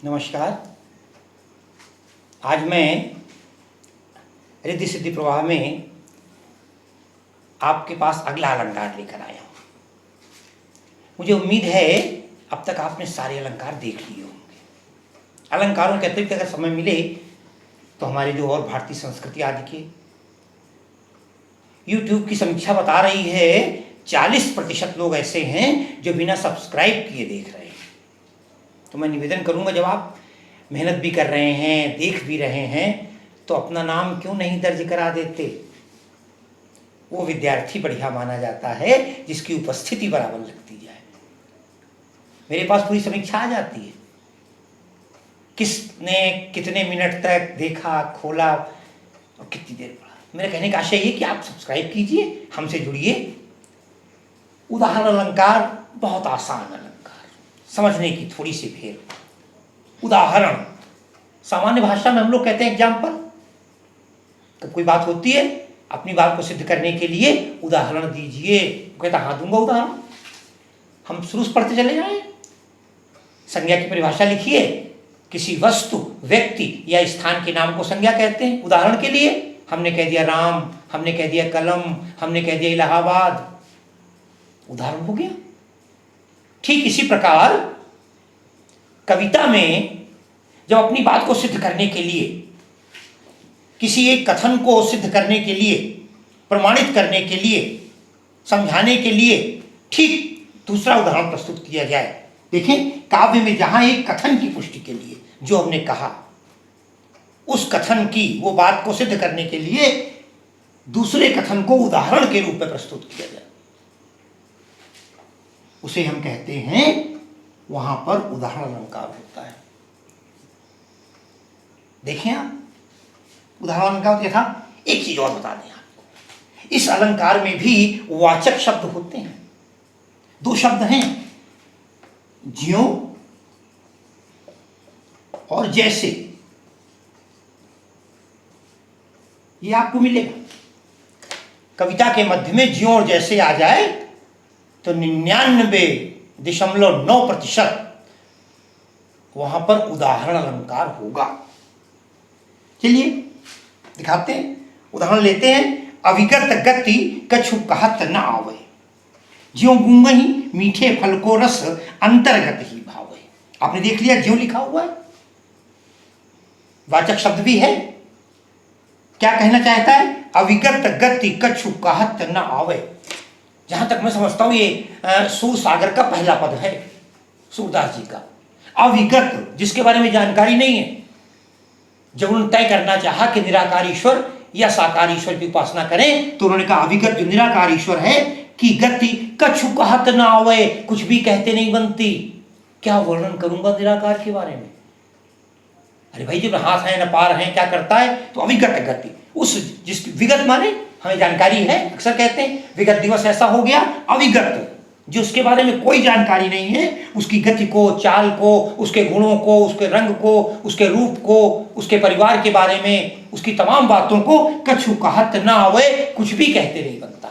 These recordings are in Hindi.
नमस्कार। आज मैं रिद्धि सिद्धि प्रवाह में आपके पास अगला अलंकार लेकर आया हूँ। मुझे उम्मीद है अब तक आपने सारे अलंकार देख लिए होंगे। अलंकारों के अतिरिक्त अगर समय मिले तो हमारे जो और भारतीय संस्कृति आदि के YouTube की समीक्षा बता रही है 40% लोग ऐसे हैं जो बिना सब्सक्राइब किए देख रहे हैं। तो मैं निवेदन करूंगा, जब आप मेहनत भी कर रहे हैं, देख भी रहे हैं, तो अपना नाम क्यों नहीं दर्ज करा देते। वो विद्यार्थी बढ़िया माना जाता है जिसकी उपस्थिति बराबर लगती जाए। मेरे पास पूरी समीक्षा आ जाती है, किसने कितने मिनट तक देखा, खोला और कितनी देर पढ़ा। मेरा कहने का आशय ये कि आप सब्सक्राइब कीजिए, हमसे जुड़िए। उदाहरण अलंकार बहुत आसान अलंकार, समझने की थोड़ी सी फेर। उदाहरण सामान्य भाषा में हम लोग कहते हैं एग्जाम्पल। कब कोई बात होती है, अपनी बात को सिद्ध करने के लिए उदाहरण दीजिए, कहता हाँ दूंगा उदाहरण। हम शुरू से पढ़ते चले जाएं। संज्ञा की परिभाषा लिखिए। किसी वस्तु, व्यक्ति या स्थान के नाम को संज्ञा कहते हैं। उदाहरण के लिए हमने कह दिया राम, हमने कह दिया कलम, हमने कह दिया इलाहाबाद, उदाहरण हो गया। ठीक इसी प्रकार कविता में जब अपनी बात को सिद्ध करने के लिए, किसी एक कथन को सिद्ध करने के लिए, प्रमाणित करने के लिए, समझाने के लिए ठीक दूसरा उदाहरण प्रस्तुत किया जाए। देखें, काव्य में जहां एक कथन की पुष्टि के लिए जो हमने कहा, उस कथन की, वो बात को सिद्ध करने के लिए दूसरे कथन को उदाहरण के रूप में प्रस्तुत किया जाए, उसे हम कहते हैं, वहां पर उदाहरण अलंकार होता है। देखें आप, उदाहरण अलंकार क्या था। एक चीज और बता दें आपको, इस अलंकार में भी वाचक शब्द होते हैं। दो शब्द हैं, ज्यों और जैसे। ये आपको मिलेगा। कविता के मध्य में ज्यों और जैसे आ जाए तो 99.9% वहां पर उदाहरण अलंकार होगा। चलिए दिखाते हैं, उदाहरण लेते हैं। अविगत गति कछु कहत न आवे, ज्यों गूंगहि मीठे फल को रस अंतर्गत ही भावे। आपने देख लिया, ज्यों लिखा हुआ है, वाचक शब्द भी है। क्या कहना चाहता है? अविगत गति कछु कहत न आवे। जहां तक मैं समझता हूं ये सूर सागर का पहला पद है, सूरदास जी का। अविगत, जिसके बारे में जानकारी नहीं है। जब उन्होंने तय करना चाहा कि निराकार ईश्वर या साकार ईश्वर की उपासना करें, तो उन्होंने कहा अविगत जो निराकार ईश्वर है कि गति कछु कहत ना आवे, कुछ भी कहते नहीं बनती। क्या वर्णन करूंगा निराकार के बारे में? अरे भाई, जब हाथ है न पार है, क्या करता है? तो अविगत गति, उस जिसकी विगत माने हमें जानकारी है, अक्सर कहते हैं विगत दिवस ऐसा हो गया। अविगत जो उसके बारे में कोई जानकारी नहीं है, उसकी गति को, चाल को, उसके गुणों को, उसके रंग को, उसके रूप को, उसके परिवार के बारे में, उसकी तमाम बातों को कछु कहत ना आवे, कुछ भी कहते नहीं बनता।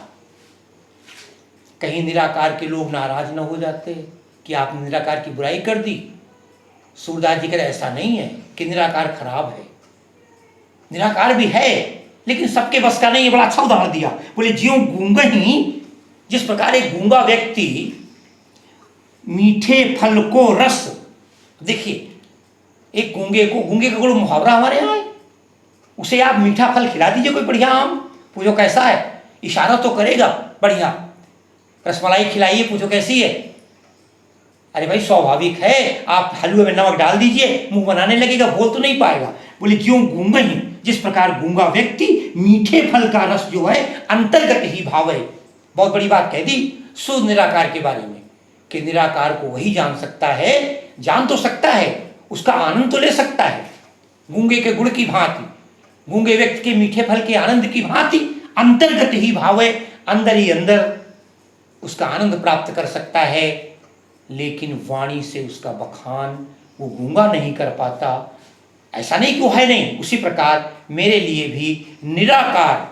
कहीं निराकार के लोग नाराज न हो जाते कि आपने निराकार की बुराई कर दी। सूरदास जी कहते ऐसा नहीं है कि निराकार खराब है, निराकार भी है, लेकिन सबके बस का नहीं। है बड़ा अच्छा उदाहरण दिया, बोले ज्यों गूंगहि, जिस प्रकार एक गूंगा व्यक्ति मीठे फल को रस। देखिए, एक गूंगे का कोई मुहावरा हमारे यहाँ है, उसे आप मीठा फल खिला दीजिए, कोई बढ़िया आम, पूछो कैसा है, इशारा तो करेगा बढ़िया। रसमलाई खिलाइए, पूछो कैसी है, अरे भाई स्वाभाविक है, आप हलवे में नमक डाल दीजिए, मुंह बनाने लगेगा, बोल तो नहीं पाएगा। बोले ज्यों गूंगहि, जिस प्रकार गूंगा व्यक्ति मीठे फल का रस जो है अंतर्गत ही भावे। बहुत बड़ी बात कह दी शुद्ध निराकार के बारे में कि निराकार को वही जान सकता है, जान तो सकता है, उसका आनंद तो ले सकता है। गूंगे के गुण की भांति, गूंगे व्यक्ति के मीठे फल के आनंद की भांति अंतर्गत ही भावे, अंदर ही अंदर उसका आनंद प्राप्त कर सकता है, लेकिन वाणी से उसका बखान वो गूंगा नहीं कर पाता। ऐसा नहीं कि वो है नहीं। उसी प्रकार मेरे लिए भी निराकार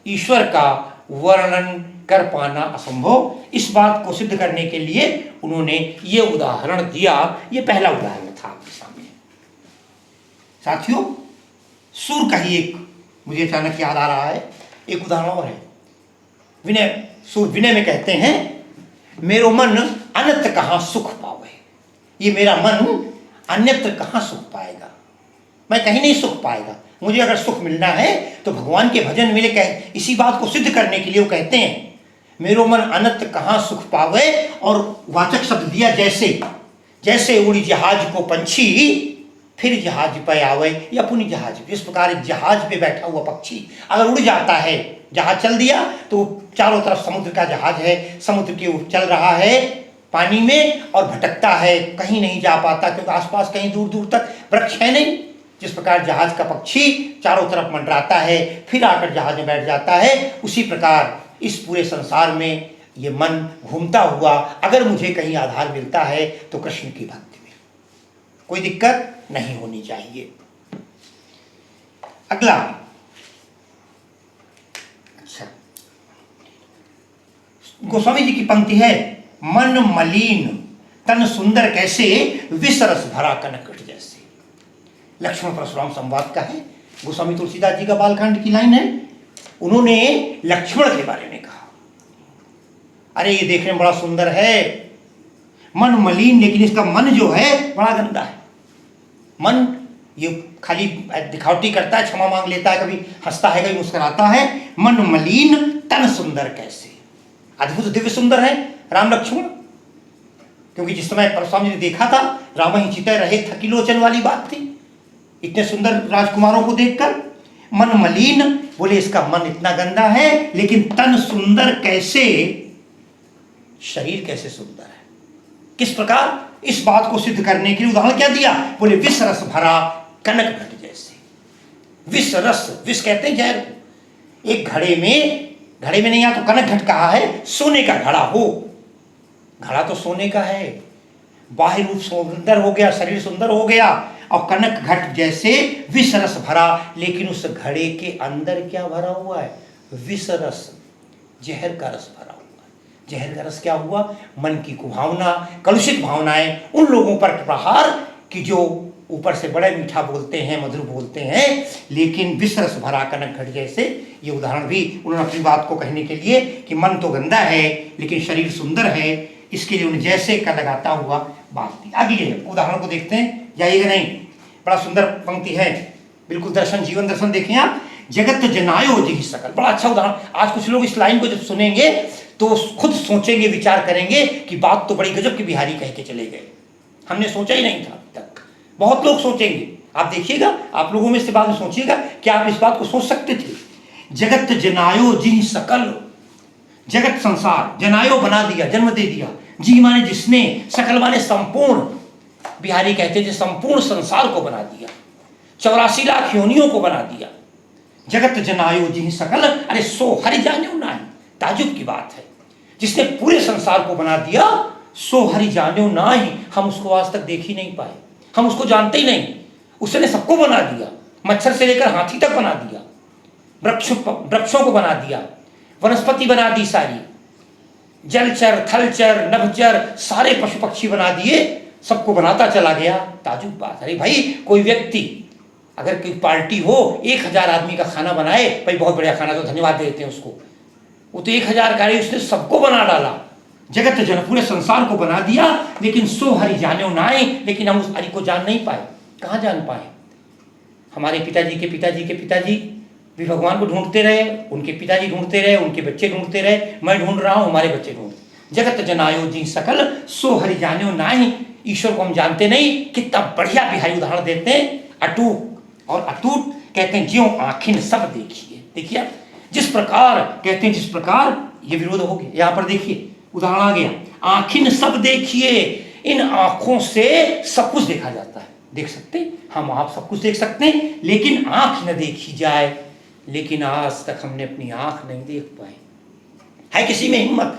ईश्वर का वर्णन कर पाना असंभव। इस बात को सिद्ध करने के लिए उन्होंने ये उदाहरण दिया। ये पहला उदाहरण था आपके सामने। साथियों, सूर का ही एक मुझे अचानक याद आ रहा है, एक उदाहरण और है। विनय, सूर विनय में कहते हैं, मेरो मन अन्यत्र कहाँ सुख पावे। ये मेरा मन अन्यत्र कहाँ सुख पाएगा, मैं कहीं नहीं सुख पाएगा। मुझे अगर सुख मिलना है तो भगवान के भजन मिले। कह इसी बात को सिद्ध करने के लिए वो कहते हैं, मेरो मन अन्यत्र कहाँ सुख पावे। और वाचक शब्द दिया जैसे, जैसे उड़ी जहाज को पंछी फिर जहाज पे आवे, या पुनी जहाज। इस प्रकार जहाज पे बैठा हुआ पक्षी अगर उड़ जाता है, जहाज चल दिया तो चारों तरफ समुद्र का जहाज है, समुद्र के चल रहा है पानी में और भटकता है, कहीं नहीं जा पाता क्योंकि आसपास कहीं दूर दूर तक वृक्ष है नहीं। जिस प्रकार जहाज का पक्षी चारों तरफ मंडराता है फिर आकर जहाज में बैठ जाता है, उसी प्रकार इस पूरे संसार में ये मन घूमता हुआ अगर मुझे कहीं आधार मिलता है तो कृष्ण की भक्ति में, कोई दिक्कत नहीं होनी चाहिए। अगला, अच्छा, गोस्वामी जी की पंक्ति है, मन मलिन तन सुंदर कैसे, विष रस भरा कनकट जैसे। लक्ष्मण परशुराम संवाद का है, गोस्वामी तुलसीदास जी का बालकांड की लाइन है। उन्होंने लक्ष्मण के बारे में कहा, अरे ये देखने में बड़ा सुंदर है, मन मलिन, लेकिन इसका मन जो है बड़ा गंदा है। मन ये खाली दिखावटी करता है, क्षमा मांग लेता है, कभी हंसता है कभी मुस्कुराता है। मन मलिन तन सुंदर कैसे, अद्भुत दिव्य सुंदर है राम लक्ष्मण। क्योंकि जिस समय परशुराम जी ने देखा था, राम ही चितय रहे थकी लोचन वाली बात थी, इतने सुंदर राजकुमारों को देखकर। मन मलिन बोले इसका मन इतना गंदा है, लेकिन तन सुंदर कैसे, शरीर कैसे सुंदर है। किस प्रकार, इस बात को सिद्ध करने के लिए उदाहरण क्या दिया, बोले विष रस भरा कनक घट जैसे। विष रस, विष कहते हैं जहर। एक घड़े में नहीं, या तो कनक घट कहा है, सोने का घड़ा हो, घड़ा तो सोने का है, बाहर रूप सुंदर हो गया, शरीर सुंदर हो गया, और कनक घट जैसे विष रस भरा, लेकिन उस घड़े के अंदर क्या भरा हुआ है, विष रस, जहर का रस भरा हुआ है। जहर का रस क्या हुआ, मन की कुभावना, कलुषित भावनाएं, उन लोगों पर प्रहार कि जो ऊपर से बड़े मीठा बोलते हैं, मधुर बोलते हैं, लेकिन विष रस भरा कनक घट जैसे। ये उदाहरण भी उन्होंने अपनी बात को कहने के लिए कि मन तो गंदा है लेकिन शरीर सुंदर है, इसके लिए उन्हें जैसे का लगाता हुआ बात दी। अगले उदाहरण को देखते हैं, जाइएगा नहीं, बड़ा सुंदर पंक्ति है, बिल्कुल दर्शन, जीवन दर्शन देखें आप। जगत जनायो जिहि सकल, बड़ा अच्छा उदाहरण। आज कुछ लोग इस लाइन को जब सुनेंगे तो खुद सोचेंगे, विचार करेंगे कि बात तो बड़ी गजब की बिहारी कह के चले गए, हमने सोचा ही नहीं था अब तक। बहुत लोग सोचेंगे, आप देखिएगा, आप लोगों में से बाद में सोचिएगा कि आप इस बात को सोच सकते थे। जगत जनायो जिहि सकल, जगत संसार, जनायो बना दिया, जन्म दे दिया, जी माने जिसने, सकल माने संपूर्ण, बिहारी कहते थे संपूर्ण संसार को बना दिया, 84 लाख योनियों को बना दिया। जगत जनायो जिहि सकल, अरे सो हरि जान्यो नाही, ताजुब की बात है, जिसने पूरे संसार को बना दिया, सो हरि जान्यो नाही, हम उसको आज तक देख ही नहीं पाए, हम उसको जानते ही नहीं। उसने सबको बना दिया, मच्छर से लेकर हाथी तक बना दिया, वृक्षों को बना दिया, वनस्पति बना दी सारी, जलचर, थलचर, नभचर, सारे पशु पक्षी बना दिए, सबको बनाता चला गया। ताजुब बात। अरे भाई, कोई व्यक्ति अगर कोई पार्टी हो 1000 आदमी का खाना बनाए, भाई बहुत बढ़िया खाना, तो धन्यवाद देते हैं उसको, वो तो 1000 गाड़ी उसने सबको बना डाला, जगत जन पूरे संसार को बना दिया, लेकिन सो हरि जान्यो नाहि, लेकिन हम उस हरि को जान नहीं पाए। कहाँ जान पाए? हमारे पिताजी के पिताजी के पिताजी भी भगवान को ढूंढते रहे, उनके पिताजी ढूंढते रहे, उनके बच्चे ढूंढते रहे, मैं ढूंढ रहा हूँ, हमारे बच्चे ढूंढ। जगत जनायो जिहि सकल, सो हरि जान्यो नाहि, ईश्वर को हम जानते नहीं। कितना बढ़िया बिहारी उदाहरण देते हैं, अटूट और अटूट कहते हैं, ज्यों आखिन सब देखिए। देखिए आप, जिस प्रकार कहते हैं, जिस प्रकार ये विरोध हो गया, यहाँ पर देखिए उदाहरण आ गया, आखिन सब देखिए, इन आंखों से सब कुछ देखा जाता है, देख सकते हैं हम, आप सब कुछ देख सकते हैं, लेकिन आंख न देखी जाए, लेकिन आज तक हमने अपनी आंख नहीं देख पाए। है किसी में हिम्मत?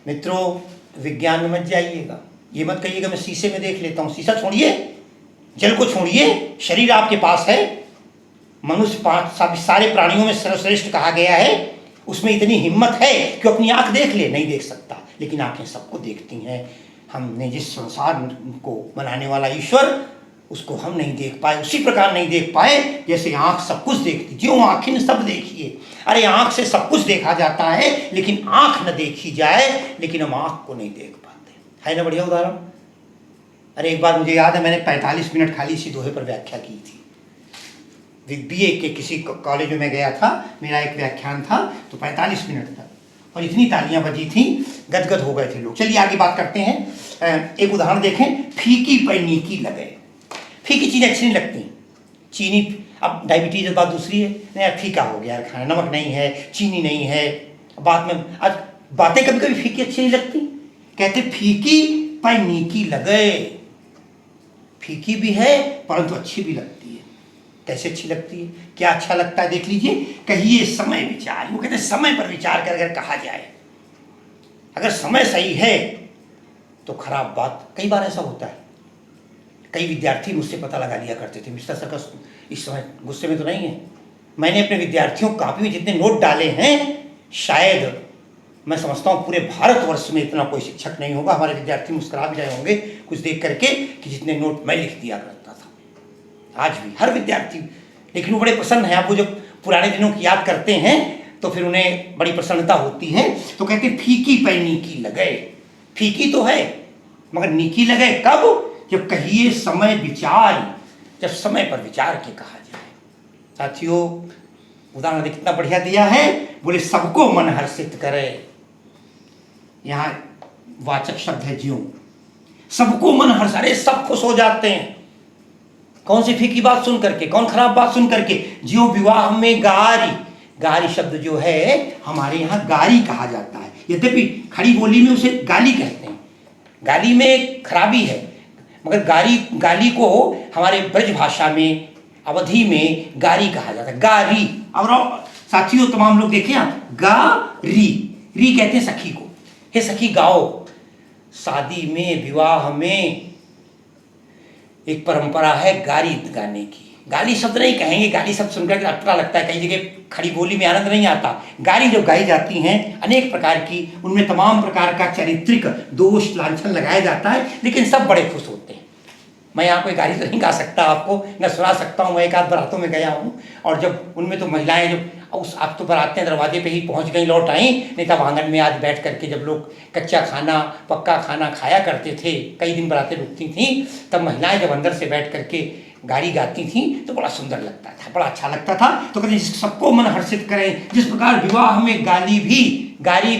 मित्रों, विज्ञान में मत जाइएगा, ये मत कहिएगा मैं शीशे में देख लेता हूं। शीशा छोड़िए, जल को छोड़िए, शरीर आपके पास है। मनुष्य 5 सारे प्राणियों में सर्वश्रेष्ठ कहा गया है, उसमें इतनी हिम्मत है कि अपनी आंख देख ले, नहीं देख सकता, लेकिन आंखें सबको देखती हैं। हमने जिस संसार को बनाने वाला ईश्वर उसको हम नहीं देख पाए, उसी प्रकार नहीं देख पाए जैसे आँख सब कुछ देखती, ज्यों आँखिन सब देखिए। अरे आँख से सब कुछ देखा जाता है, लेकिन आँख न देखी जाए, लेकिन हम आँख को नहीं देख पाते। है ना बढ़िया उदाहरण। अरे एक बार मुझे याद है, मैंने 45 मिनट खाली इसी दोहे पर व्याख्या की थी। बीए के किसी कॉलेज में गया था, मेरा एक व्याख्यान था, तो 45 मिनट था और इतनी तालियां बजी थी, गदगद हो गए थे लोग। चलिए आगे बात करते हैं। एक उदाहरण देखें, फीकी पर नीकी लगे। फीकी चीज़ें अच्छी नहीं लगती, चीनी, अब डायबिटीज बात दूसरी है, नहीं यार फीका हो गया यार खाना, नमक नहीं है, चीनी नहीं है, बात में आज बातें कभी कभी फीकी अच्छी नहीं लगती। कहते फीकी पर नीकी लगे, फीकी भी है परंतु अच्छी भी लगती है। कैसे अच्छी लगती है, क्या अच्छा लगता है, देख लीजिए। कहिए समय विचार, वो कहते हैं समय पर विचार कर अगर कहा जाए, अगर समय सही है तो खराब बात। कई बार ऐसा होता है, कई विद्यार्थी मुझसे पता लगा लिया करते थे, मिस्टर सर्कस इस समय गुस्से में तो नहीं है, मैंने अपने विद्यार्थियों कॉपी में जितने नोट डाले हैं, शायद मैं समझता हूँ पूरे भारतवर्ष में इतना कोई शिक्षक नहीं होगा, हमारे विद्यार्थी मुस्कुरा भी रहे होंगे कुछ देख करके कि जितने नोट मैं लिख दिया करता था। आज भी हर विद्यार्थी, लेकिन वो बड़े प्रसन्न हैं। आप वो जब पुराने दिनों की याद करते हैं तो फिर उन्हें बड़ी प्रसन्नता होती है। तो कहते हैं फीकी पे नीकी लगे, फीकी तो है मगर नीकी लगे कब, जब कहिए समय विचार, जब समय पर विचार के कहा जाए। साथियों उदाहरण कितना बढ़िया दिया है, बोले सबको मन हर्षित करे, यहाँ वाचक शब्द है ज्यों, सबको मन हर्ष, अरे सब खुश हो जाते हैं। कौन सी फीकी बात सुन करके, कौन खराब बात सुन करके, ज्यों विवाह में गारी, गारी शब्द जो है हमारे यहाँ गारी कहा जाता है, यद्यपि खड़ी बोली में उसे गाली कहते हैं, गाली में खराबी है, मगर गारी, गाली को हमारे ब्रज भाषा में, अवधि में गारी कहा जाता है, गारी। और साथियों तमाम लोग देखें आप, गारी, री कहते हैं सखी को, हे सखी गाओ। शादी में, विवाह में एक परंपरा है गारी गाने की। गाली शब्द नहीं कहेंगे, गाली शब्द सुनकर अटपटा लगता है, कई जगह खड़ी बोली में आनंद नहीं आता। गाली जब गाई जाती हैं अनेक प्रकार की, उनमें तमाम प्रकार का चारित्रिक दोष लांछन लगाया जाता है, लेकिन सब बड़े खुश होते हैं। मैं यहाँ कोई गाली तो नहीं गा सकता आपको, न सुना सकता हूँ। मैं एक आध बारातों में गया हूँ और जब उनमें तो महिलाएं जब उस आप तो बरातें दरवाजे पे ही पहुँच गई, लौट आई, नहीं तब आंगन में आज बैठ करके जब लोग कच्चा खाना पक्का खाना खाया करते थे, कई दिन बरातें रुकती थीं, तब महिलाएं जब अंदर से बैठ करके गाली गाती थीं तो बड़ा सुंदर लगता था, बड़ा अच्छा लगता था। तो कहते सबको मन हर्षित करें, जिस प्रकार विवाह में गाली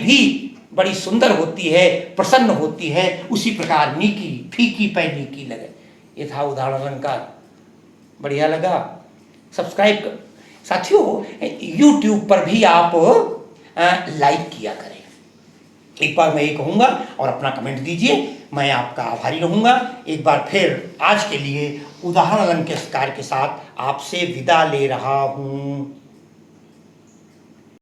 भी बड़ी सुंदर होती है, प्रसन्न होती है, उसी प्रकार नीकी फीकी पे नीकी लगे। ये था उदाहरण अलंकार, बढ़िया लगा, सब्सक्राइब कर। साथियों YouTube पर भी आप लाइक किया करें। एक बार मैं ये कहूँगा और अपना कमेंट दीजिए, मैं आपका आभारी रहूँगा। एक बार फिर आज के लिए उदाहरण अलंकार के साथ आपसे विदा ले रहा हूँ।